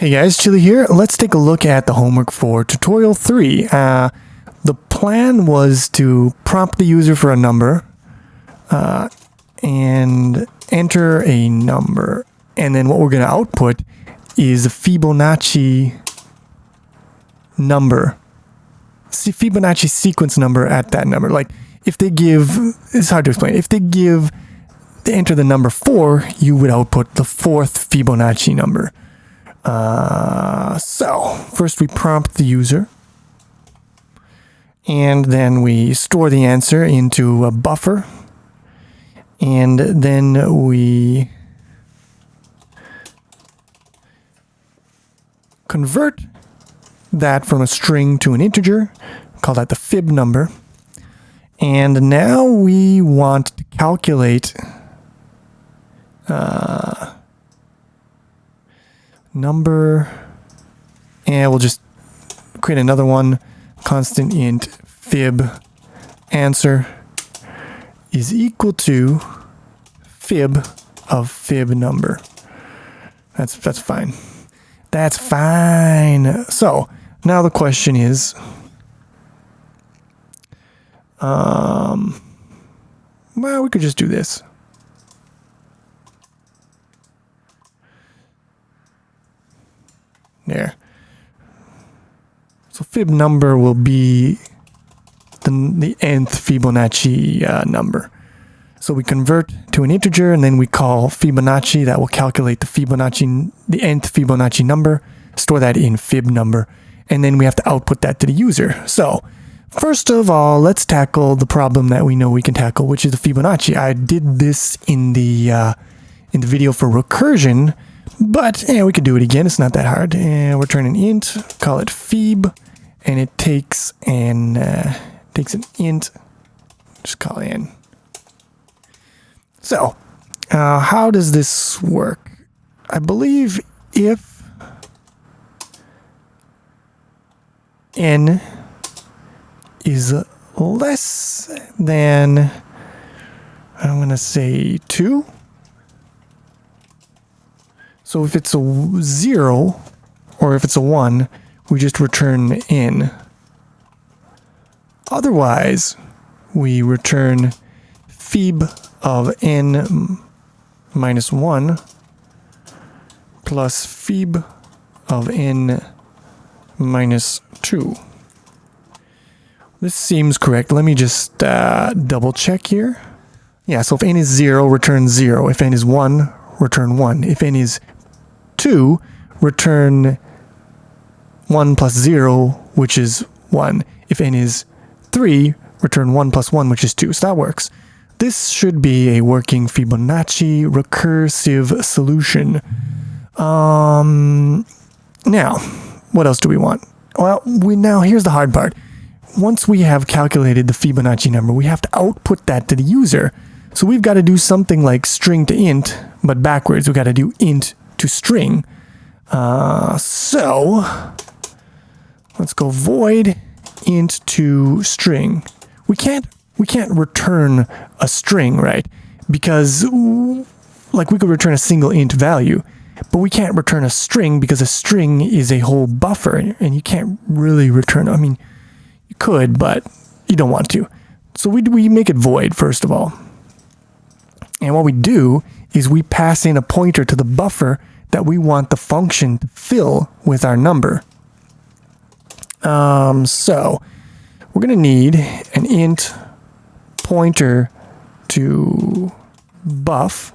Hey guys, Chili here. Let's take a look at the homework for tutorial 3. The plan was to prompt the user for a number and enter a number. And then what we're going to output is a Fibonacci number. See, Fibonacci sequence number at that number. Like if they give, it's hard to explain. If they enter the number 4, you would output the 4th Fibonacci number. So first we prompt the user, and then we store the answer into a buffer, and then we convert that from a string to an integer, call that the fib number. And now we want to calculate number, and we'll just create another one, constant int fib answer is equal to fib of fib number. That's fine. That's fine. So now the question is, well, we could just do this. There. So fib number will be the nth Fibonacci number. So we convert to an integer, and then we call Fibonacci. That will calculate the nth Fibonacci number, store that in fib number, and then we have to output that to the user. So first of all, let's tackle the problem that we know we can tackle, which is the Fibonacci. I did this in the video for recursion, but we could do it again. It's not that hard. And return an int, call it fib, and it takes an int. Just call it n. So, how does this work? I believe if n is less than, I'm going to say 2. So if it's a 0 or if it's a 1, we just return n. Otherwise, we return fib of n minus 1 plus fib of n minus 2. This seems correct. Let me just double check here. Yeah, so if n is 0, return 0. If n is 1, return 1. If n is 2, return 1 plus 0, which is 1. If n is 3, return 1 plus 1, which is 2. So that works. This should be a working Fibonacci recursive solution. Now, what else do we want? Well, here's the hard part. Once we have calculated the Fibonacci number, we have to output that to the user. So we've got to do something like string to int, but backwards. We've got to do int to string. So let's go void int to string. We can't return a string, right? Because like we could return a single int value, but we can't return a string because a string is a whole buffer, and you can't really return. I mean, you could, but you don't want to. So we make it void first of all. And what we do is we pass in a pointer to the buffer that we want the function to fill with our number. So we're going to need an int pointer to buff,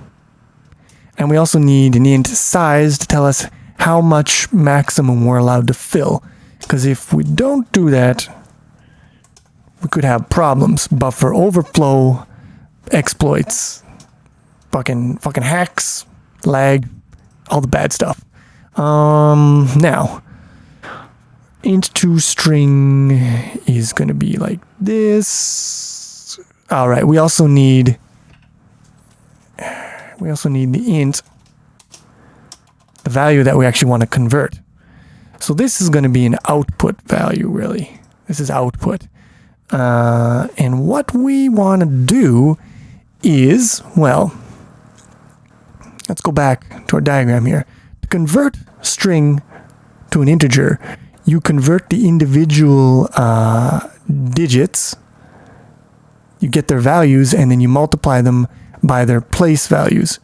and we also need an int size to tell us how much maximum we're allowed to fill. Because if we don't do that, we could have problems. Buffer overflow, exploits, fucking hacks, lag, all the bad stuff. Now, int to string is going to be like this. All right, we also need the int, the value that we actually want to convert. So this is going to be an output value, really. This is output. And what we want to do is, well, let's go back to our diagram here. To convert string to an integer, you convert the individual digits, you get their values, and then you multiply them by their place values.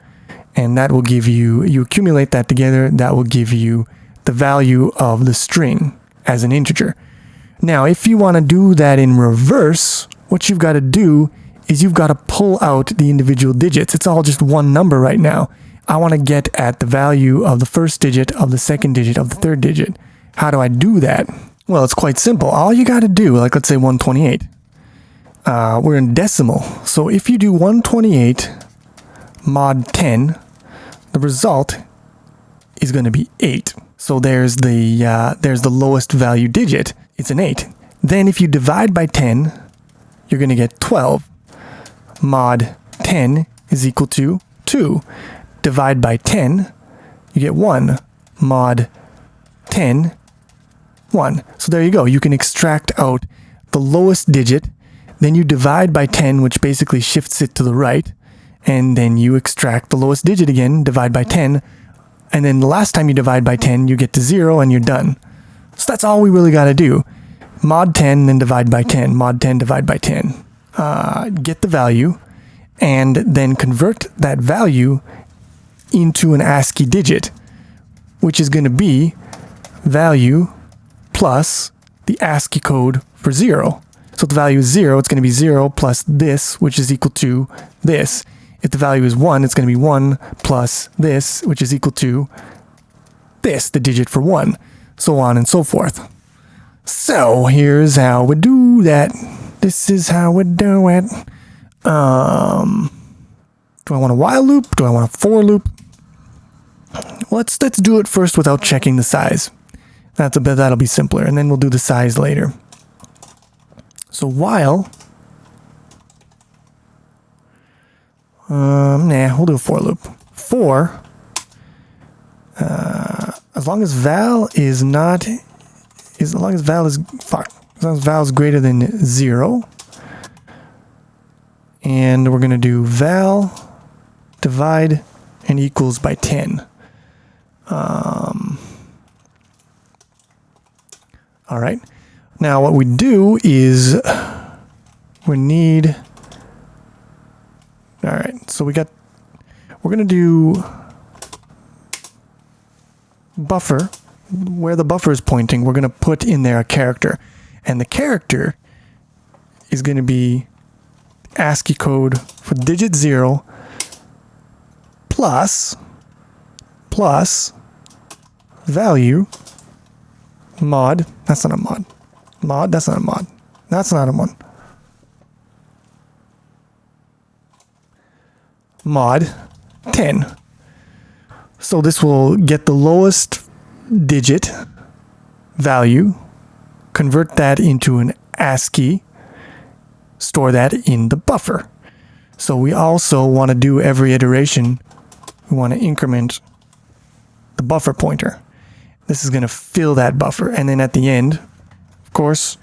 And that will give you, you accumulate that together, that will give you the value of the string as an integer. Now, if you want to do that in reverse, what you've got to do is you've got to pull out the individual digits. It's all just one number right now. I want to get at the value of the first digit, of the second digit, of the third digit. How do I do that? Well, it's quite simple. All you got to do, like let's say 128. We're in decimal. So if you do 128 mod 10, the result is going to be 8. So there's the lowest value digit. It's an 8. Then if you divide by 10, you're going to get 12. Mod 10 is equal to 2. Divide by 10, you get 1. Mod 10, 1. So there you go. You can extract out the lowest digit, then you divide by 10, which basically shifts it to the right, and then you extract the lowest digit again, divide by 10, and then the last time you divide by 10, you get to 0 and you're done. So that's all we really got to do. Mod 10, then divide by 10. Mod 10, divide by 10. Get the value, and then convert that value into an ASCII digit, which is going to be value plus the ASCII code for 0. So if the value is 0, it's going to be 0 plus this, which is equal to this. If the value is 1, it's going to be 1 plus this, which is equal to this, the digit for 1, so on and so forth. So here's how we do that. This is how we do it. Do I want a while loop? Do I want a for loop? Let's do it first without checking the size. That'll be simpler, and then we'll do the size later. So while, we'll do a for loop. For, as long as val is greater than 0, and we're going to do val divide and equals by 10. All right. Now what we do is we need, all right, so we're going to do buffer. Where the buffer is pointing, we're going to put in there a character. And the character is going to be ASCII code for digit 0 plus value mod. That's not a mod. Mod, that's not a mod. That's not a one. Mod 10. So this will get the lowest digit value, convert that into an ASCII, store that in the buffer. So we also want to do every iteration, we want to increment the buffer pointer. This is going to fill that buffer. And then at the end, of course,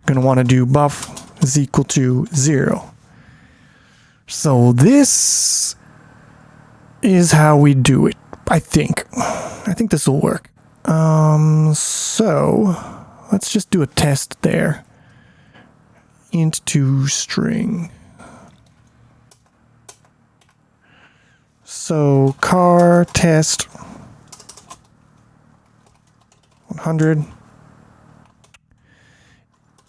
you're going to want to do buff is equal to 0. So this is how we do it, I think. I think this will work. So let's just do a test there. Int to string. So car test 100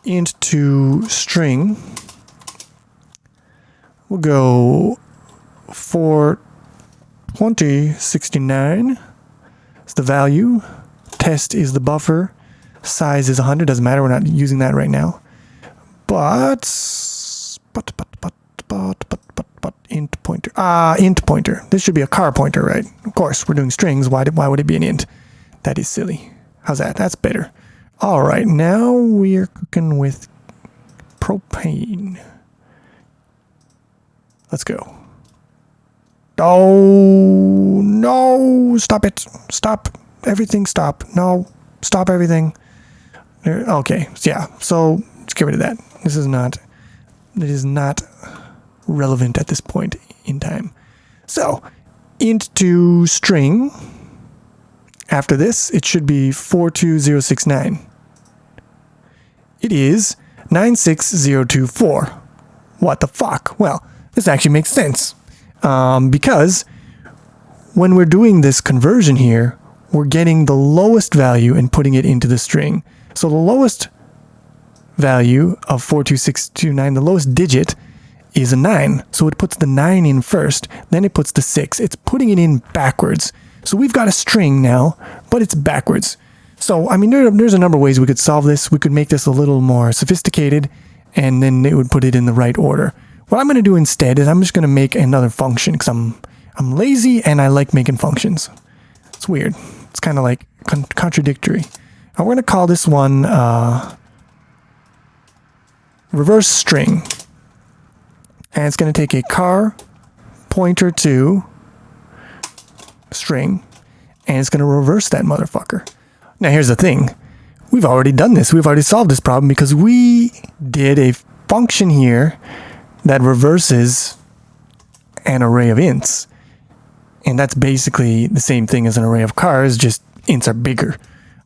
int to string. We'll go for 2069 is the value. Test is the buffer. Size is 100. Doesn't matter. We're not using that right now. But int pointer. Int pointer. This should be a car pointer, right? Of course, we're doing strings. Why would it be an int? That is silly. How's that? That's better. All right, now we are cooking with propane. Let's go. Oh, no. Stop it. Stop. Everything stop. No. Stop everything. Okay. Yeah. So just get rid of that. It is not relevant at this point in time. So int to string. After this, it should be 42069. It is 96024. What the fuck? Well, this actually makes sense. Because when we're doing this conversion here, we're getting the lowest value and putting it into the string. So the lowest value of 42629, the lowest digit, is a 9. So it puts the 9 in first, then it puts the 6. It's putting it in backwards. So we've got a string now, but it's backwards. So, I mean, there's a number of ways we could solve this. We could make this a little more sophisticated, and then it would put it in the right order. What I'm going to do instead is I'm just going to make another function, because I'm lazy and I like making functions. It's weird. It's kind of like contradictory. Now we're going to call this one reverse string. And it's going to take a car pointer to string, and it's going to reverse that motherfucker. Now here's the thing. We've already done this. We've already solved this problem because we did a function here that reverses an array of ints. And that's basically the same thing as an array of cars, just ints are bigger.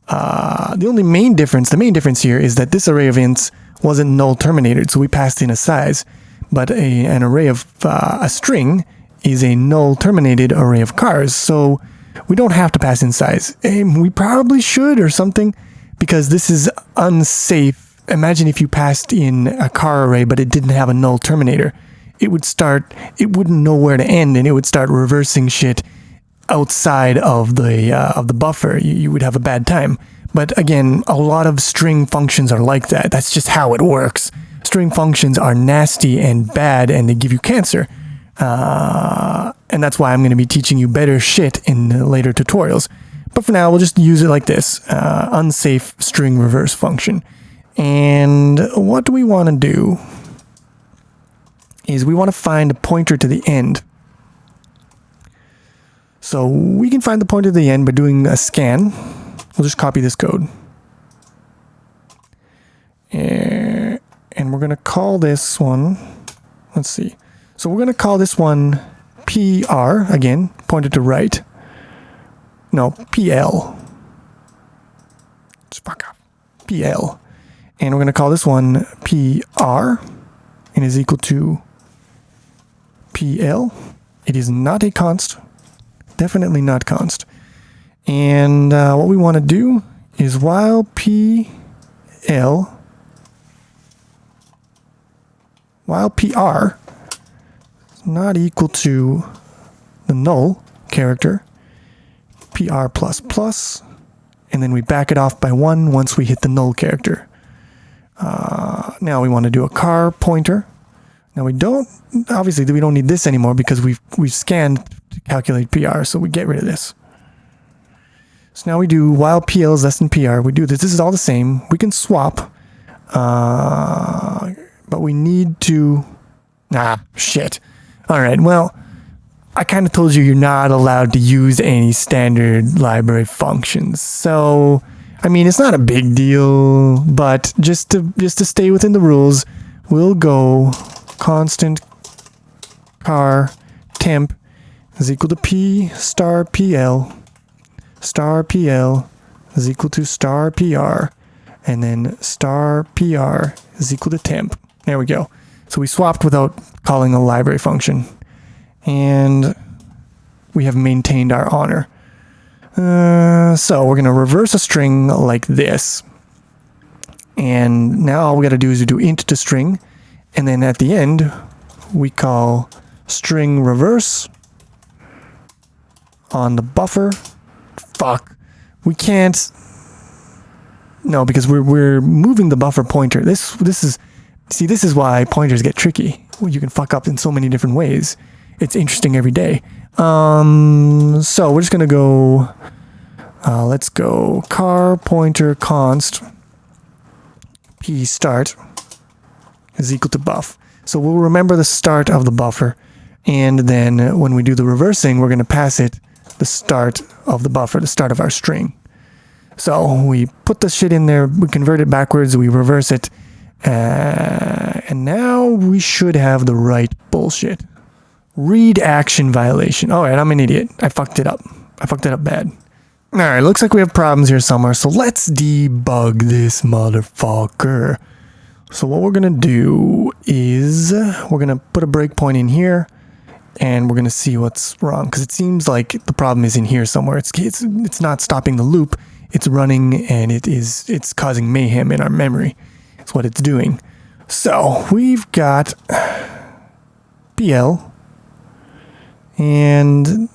The main difference here is that this array of ints wasn't null terminated, so we passed in a size. But an array of a string is a null terminated array of cars, so we don't have to pass in size. We probably should or something, because this is unsafe. Imagine if you passed in a car array, but it didn't have a null terminator. It wouldn't know where to end, and it would start reversing shit outside of the buffer. You would have a bad time. But again, a lot of string functions are like that. That's just how it works. String functions are nasty and bad, and they give you cancer. And that's why I'm going to be teaching you better shit in later tutorials. But for now, we'll just use it like this. Unsafe string reverse function. And what we want to do is we want to find a pointer to the end. So we can find the pointer to the end by doing a scan. We'll just copy this code. And we're going to call this one, let's see. So we're going to call this one PR, again, pointed to right. No, PL. Just fuck up. PL. And we're going to call this one PR, and is equal to PL. It is not a const. Definitely not const. And what we want to do is while PR is not equal to the null character, PR++, and then we back it off by 1 once we hit the null character. Now we want to do a car pointer. Now we don't need this anymore because we've scanned to calculate PR, so we get rid of this. So now we do while PL is less than PR. We do this. This is all the same. We can swap, but we need to. Shit. All right. Well, I kind of told you you're not allowed to use any standard library functions. So, I mean, it's not a big deal, but just to stay within the rules, we'll go constant car temp is equal to P star PL is equal to star PR, and then star PR is equal to temp. There we go. So we swapped without calling a library function, and we have maintained our honor. So we're going to reverse a string like this. And now all we got to do is do int to string. And then at the end, we call string reverse on the buffer. Fuck. We can't. No, because we're moving the buffer pointer. This is why pointers get tricky. You can fuck up in so many different ways. It's interesting every day. So we're just going to go, let's go car pointer const p start is equal to buff. So we'll remember the start of the buffer, and then when we do the reversing, we're going to pass it the start of the buffer, the start of our string. So we put the shit in there, we convert it backwards, we reverse it, and now we should have the right bullshit. Read action violation. All right, I'm an idiot. I fucked it up. I fucked it up bad. Alright, looks like we have problems here somewhere, so let's debug this motherfucker. So what we're gonna do is we're gonna put a breakpoint in here and we're gonna see what's wrong, because it seems like the problem is in here somewhere. It's not stopping the loop, it's running, and it's causing mayhem in our memory. That's what it's doing. So we've got PL, and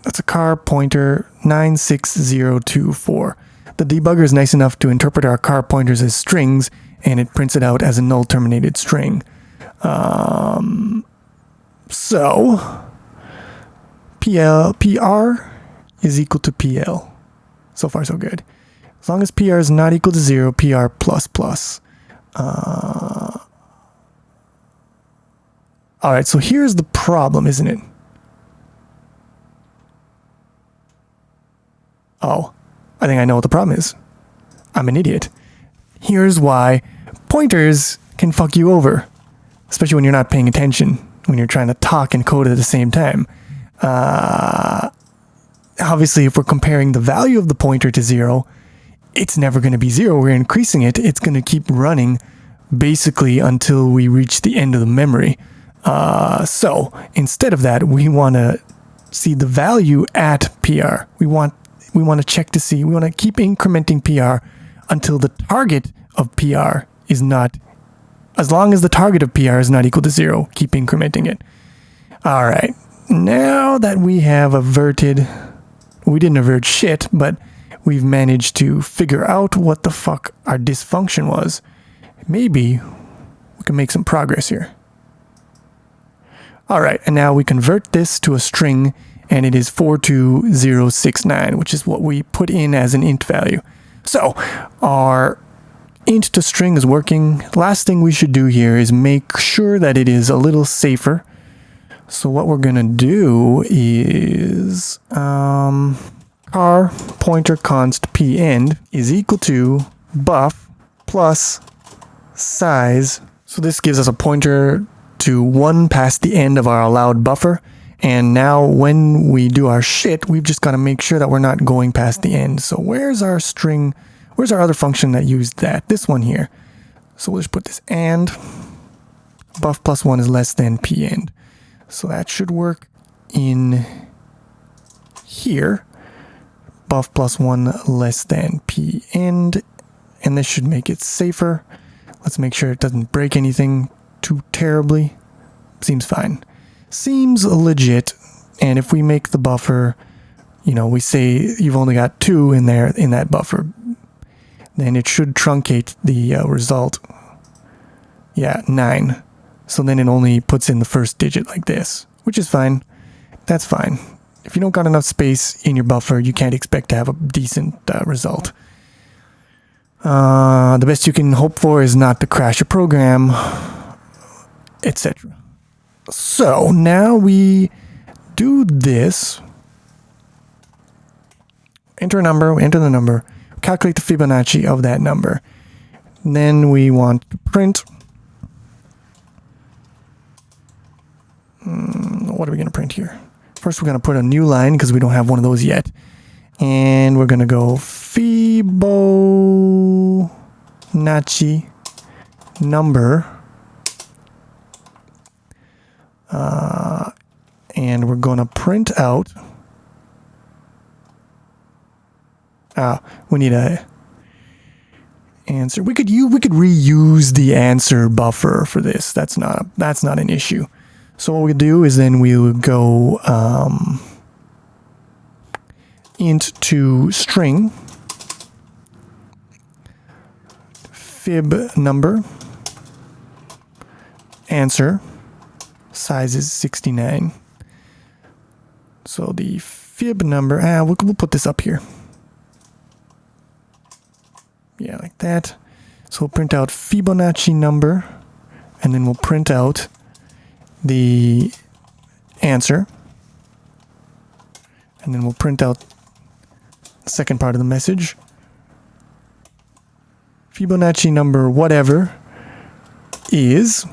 that's a car pointer 96024. The debugger is nice enough to interpret our car pointers as strings, and it prints it out as a null terminated string. So PR is equal to PL. So far so good. As long as PR is not equal to 0, PR plus plus. Alright, so here's the problem, isn't it? Oh, I think I know what the problem is. I'm an idiot. Here's why pointers can fuck you over, especially when you're not paying attention, when you're trying to talk and code at the same time. Obviously, if we're comparing the value of the pointer to 0, it's never going to be 0. We're increasing it. It's going to keep running basically until we reach the end of the memory. So instead of that, we want to see the value at PR. We want to check to see, we want to keep incrementing PR until the target of PR is not, as long as the target of PR is not equal to 0, keep incrementing it. All right, now that we have averted, we didn't avert shit, but we've managed to figure out what the fuck our dysfunction was. Maybe we can make some progress here. All right, and now we convert this to a string, and it is 42069, which is what we put in as an int value. So our int to string is working. Last thing we should do here is make sure that it is a little safer. So what we're gonna do is car pointer const pend is equal to buff plus size. So this gives us a pointer to 1 past the end of our allowed buffer. And now when we do our shit, we've just got to make sure that we're not going past the end. So where's our string? Where's our other function that used that? This one here. So we'll just put this and buff plus 1 is less than pend. So that should work in here. Buff plus 1 less than pend. And this should make it safer. Let's make sure it doesn't break anything too terribly. Seems fine. Seems legit. And if we make the buffer, you know, we say you've only got 2 in there in that buffer, then it should truncate the result. Yeah, 9. So then it only puts in the first digit like this, which is fine. That's fine. If you don't got enough space in your buffer, you can't expect to have a decent result. The best you can hope for is not to crash a program, etc. So now we do this. Enter a number, we enter the number, calculate the Fibonacci of that number. Then we want to print. What are we going to print here? First, we're going to put a new line because we don't have one of those yet. And we're going to go Fibonacci number. And we're going to print out. We need a answer. We could reuse the answer buffer for this. That's not an issue. So what we do is then we would go int to string fib number answer size is 69. So the fib number, we'll put this up here. Yeah, like that. So we'll print out Fibonacci number, and then we'll print out the answer, and then we'll print out the second part of the message. Fibonacci number whatever is,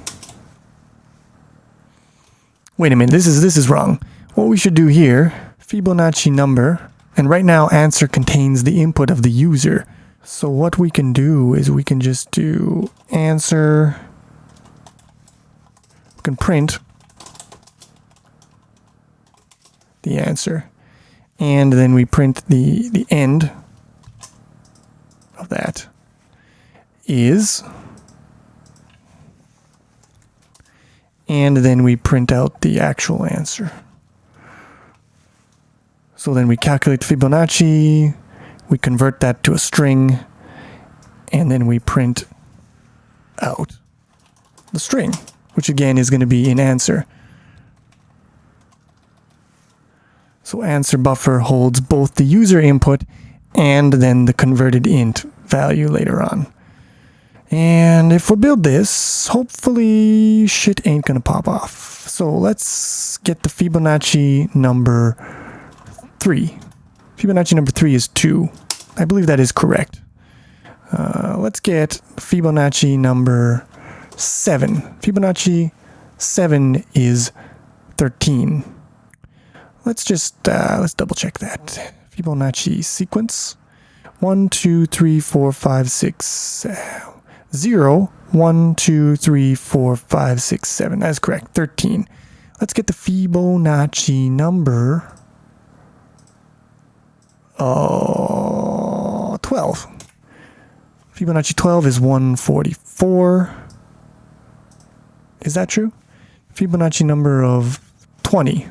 wait a minute, this is wrong. What we should do here, Fibonacci number, And right now, answer contains the input of the user. So what we can do is we can just do answer. We can print the answer. And then we print the end of that is. And then we print out the actual answer. So then we calculate Fibonacci, we convert that to a string, and then we print out the string, which again is going to be in answer. So answer buffer holds both the user input and then the converted int value later on. And if we build this, hopefully shit ain't gonna pop off. So let's get the Fibonacci number 3. Fibonacci number 3 is 2. I believe that is correct. Let's get Fibonacci number 7. Fibonacci 7 is 13. Let's double check that. Fibonacci sequence. 1, 2, 3, 4, 5, 6, 0, 1, 2, 3, 4, 5, 6, 7. That's correct. 13. Let's get the Fibonacci number 12. Fibonacci 12 is 144. Is that true? Fibonacci number of 20.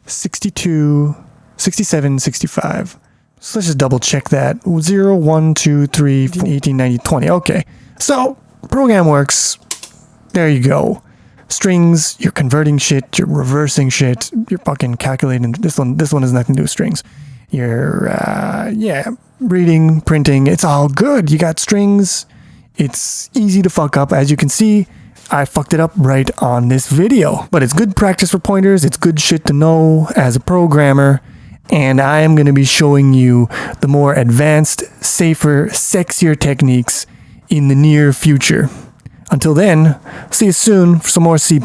62, 67, 65. So let's just double check that. 0, 1, 2, 3, 4, 18, 90, 20. Okay. So, program works. There you go. Strings, you're converting shit, you're reversing shit, you're fucking calculating. This one has nothing to do with strings. You're, reading, printing, it's all good. You got strings. It's easy to fuck up. As you can see, I fucked it up right on this video. But it's good practice for pointers. It's good shit to know as a programmer. And I am going to be showing you the more advanced, safer, sexier techniques in the near future. Until then, see you soon for some more C++.